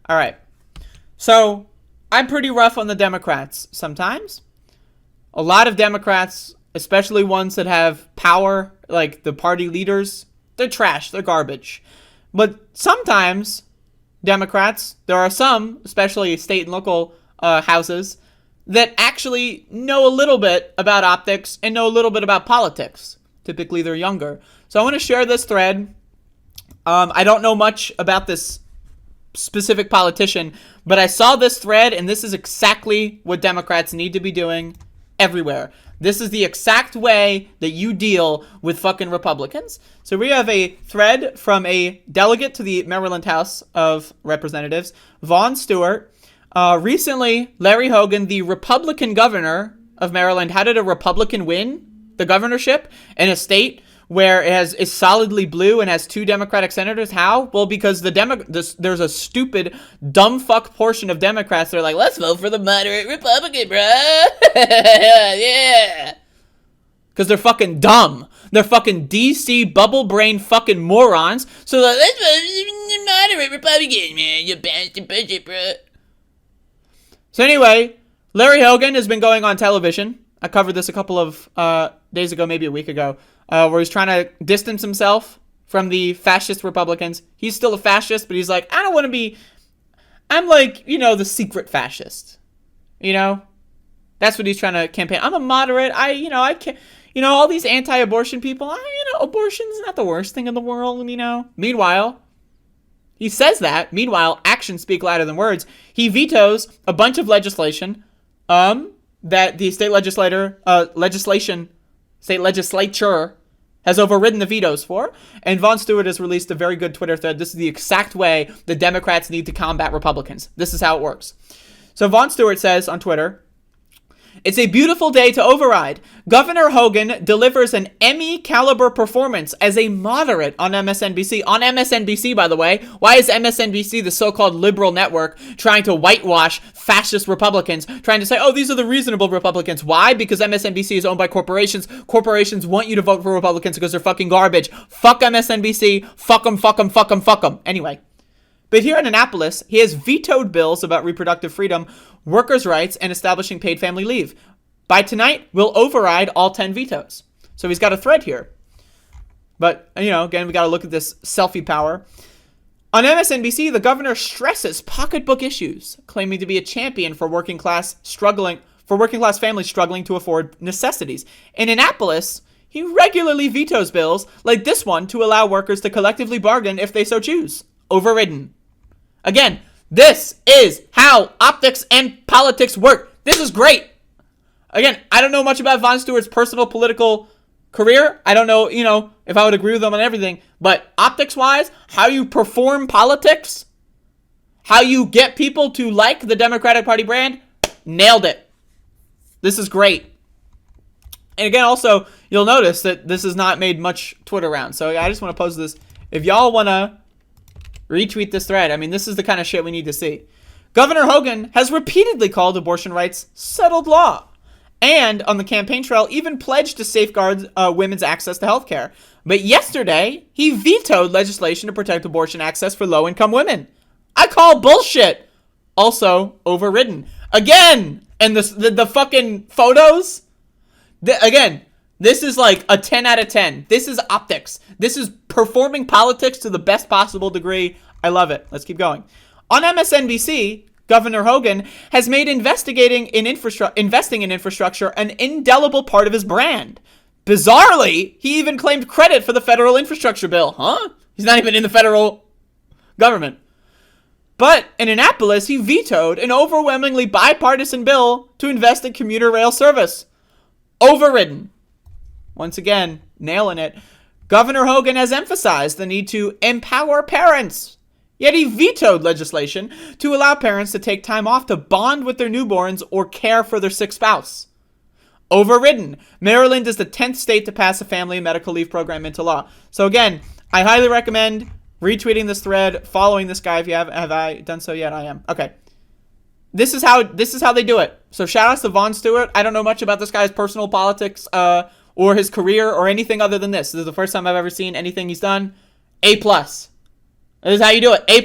All right. So I'm pretty rough on the Democrats sometimes. A lot of Democrats, especially ones that have power, like the party leaders, they're trash. They're garbage. But sometimes Democrats, there are some, especially state and local houses, that actually know a little bit about optics and know a little bit about politics. Typically, they're younger. So I want to share this thread. I don't know much about this specific politician, but I saw this thread, and this is exactly what Democrats need to be doing everywhere. This is the exact way that you deal with fucking Republicans. So we have a thread from a delegate to the Maryland House of Representatives, Vaughn Stewart. Recently, Larry Hogan, the Republican governor of Maryland, how did a Republican win the governorship in a state where it is solidly blue and has 2 Democratic senators? How? Well, because there's a stupid, dumb fuck portion of Democrats that are like, let's vote for the moderate Republican, bruh. Yeah. Because they're fucking dumb. They're fucking DC bubble brain fucking morons. So let's vote for the moderate Republican, man. You bastard budget, bruh. So anyway, Larry Hogan has been going on television. I covered this a couple of days ago, maybe a week ago. Where he's trying to distance himself from the fascist Republicans. He's still a fascist, but he's like, I don't want to be, I'm like, the secret fascist. That's what he's trying to campaign. I'm a moderate. I can't, all these anti-abortion people, abortion's not the worst thing in the world, Meanwhile, he says that. Meanwhile, actions speak louder than words. He vetoes a bunch of legislation that the state legislature has overridden the vetoes for, and Vaughn Stewart has released a very good Twitter thread. This is the exact way the Democrats need to combat Republicans. This is how it works. So Vaughn Stewart says on Twitter, it's a beautiful day to override. Governor Hogan delivers an Emmy-caliber performance as a moderate on MSNBC. On MSNBC, by the way. Why is MSNBC, the so-called liberal network, trying to whitewash fascist Republicans, trying to say, oh, these are the reasonable Republicans? Why? Because MSNBC is owned by corporations. Corporations want you to vote for Republicans because they're fucking garbage. Fuck MSNBC. Fuck them, fuck them, fuck them, fuck them. Anyway. But here in Annapolis, he has vetoed bills about reproductive freedom, workers' rights, and establishing paid family leave. By tonight, we'll override all 10 vetoes. So he's got a thread here. But, again, we got to look at this selfie power. On MSNBC, the governor stresses pocketbook issues, claiming to be a champion for working class families struggling to afford necessities. In Annapolis, he regularly vetoes bills like this one to allow workers to collectively bargain if they so choose. Overridden. Again, this is how optics and politics work. This is great. Again, I don't know much about Vaughn Stewart's personal political career. I don't know, if I would agree with him on everything. But optics-wise, how you perform politics, how you get people to like the Democratic Party brand, nailed it. This is great. And again, also, you'll notice that this has not made much Twitter rounds. So I just want to pose this. If y'all want to retweet this thread. This is the kind of shit we need to see. Governor Hogan has repeatedly called abortion rights settled law. And on the campaign trail, even pledged to safeguard women's access to health care. But yesterday, he vetoed legislation to protect abortion access for low-income women. I call bullshit. Also overridden. Again! And the fucking photos? Again, this is like a 10 out of 10. This is optics. This is performing politics to the best possible degree. I love it. Let's keep going. On MSNBC, Governor Hogan has made investing in infrastructure an indelible part of his brand. Bizarrely, he even claimed credit for the federal infrastructure bill. Huh? He's not even in the federal government. But in Annapolis, he vetoed an overwhelmingly bipartisan bill to invest in commuter rail service. Overridden. Once again, nailing it. Governor Hogan has emphasized the need to empower parents. Yet he vetoed legislation to allow parents to take time off to bond with their newborns or care for their sick spouse. Overridden. Maryland is the 10th state to pass a family medical leave program into law. So again, I highly recommend retweeting this thread, following this guy if you have I done so yet? I am. Okay. This is how they do it. So shout out to Vaughn Stewart. I don't know much about this guy's personal politics or his career or anything other than this. This is the first time I've ever seen anything he's done. A+. This is how you do it. A+.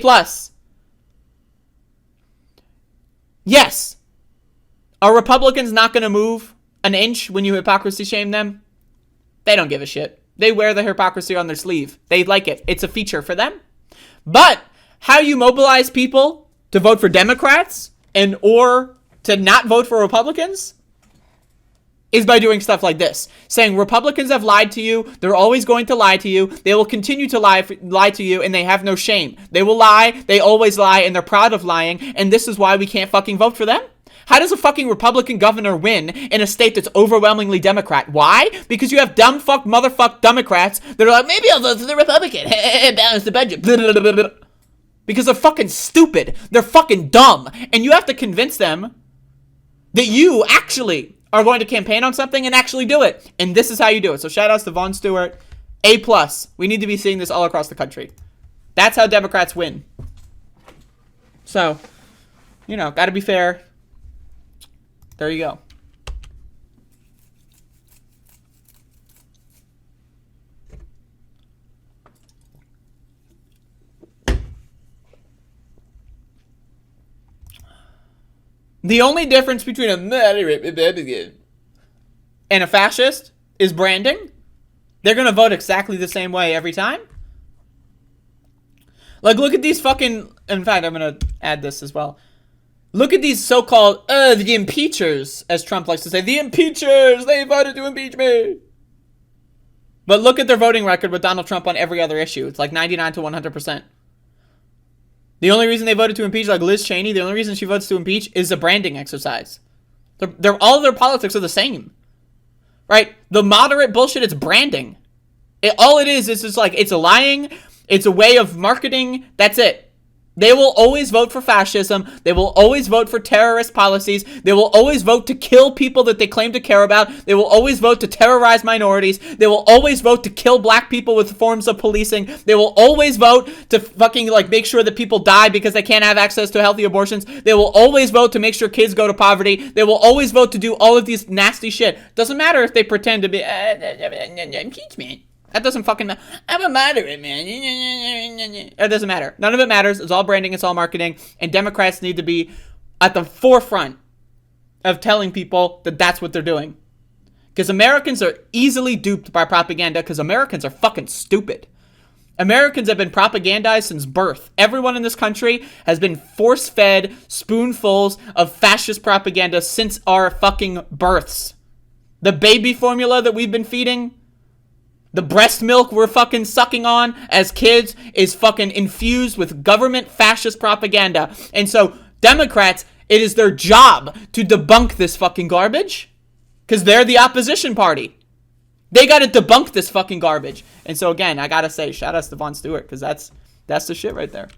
Yes. Are Republicans not going to move an inch when you hypocrisy shame them? They don't give a shit. They wear the hypocrisy on their sleeve. They like it. It's a feature for them. But how you mobilize people to vote for Democrats and or to not vote for Republicans is by doing stuff like this. Saying Republicans have lied to you. They're always going to lie to you. They will continue to lie to you, and they have no shame. They will lie. They always lie, and they're proud of lying. And this is why we can't fucking vote for them? How does a fucking Republican governor win in a state that's overwhelmingly Democrat? Why? Because you have dumb fuck motherfuck Democrats that are like, maybe I'll vote for the Republican. Balance the budget. Because they're fucking stupid. They're fucking dumb. And you have to convince them that you actually are going to campaign on something and actually do it. And this is how you do it. So shout outs to Vaughn Stewart. A+. We need to be seeing this all across the country. That's how Democrats win. So, gotta be fair. There you go. The only difference between a moderate Republican and a fascist is branding. They're going to vote exactly the same way every time. Like, look at these fucking... In fact, I'm going to add this as well. Look at these so-called, the impeachers, as Trump likes to say. The impeachers! They voted to impeach me! But look at their voting record with Donald Trump on every other issue. It's like 99 to 100%. The only reason they voted to impeach, like Liz Cheney, the only reason she votes to impeach is a branding exercise. All of their politics are the same. Right? The moderate bullshit, it's branding. All it is just like, it's a lying, it's a way of marketing, that's it. They will always vote for fascism. They will always vote for terrorist policies. They will always vote to kill people that they claim to care about. They will always vote to terrorize minorities. They will always vote to kill black people with forms of policing. They will always vote to fucking make sure that people die because they can't have access to healthy abortions. They will always vote to make sure kids go to poverty. They will always vote to do all of these nasty shit. Doesn't matter if they pretend to be impeachment. That doesn't fucking matter. I'm a moderate, man. It doesn't matter. None of it matters. It's all branding. It's all marketing. And Democrats need to be at the forefront of telling people that that's what they're doing. Because Americans are easily duped by propaganda because Americans are fucking stupid. Americans have been propagandized since birth. Everyone in this country has been force-fed spoonfuls of fascist propaganda since our fucking births. The baby formula that we've been feeding... The breast milk we're fucking sucking on as kids is fucking infused with government fascist propaganda. And so, Democrats, it is their job to debunk this fucking garbage. Because they're the opposition party. They gotta debunk this fucking garbage. And so, again, I gotta say, shout outs to Vaughn Stewart. Because that's the shit right there.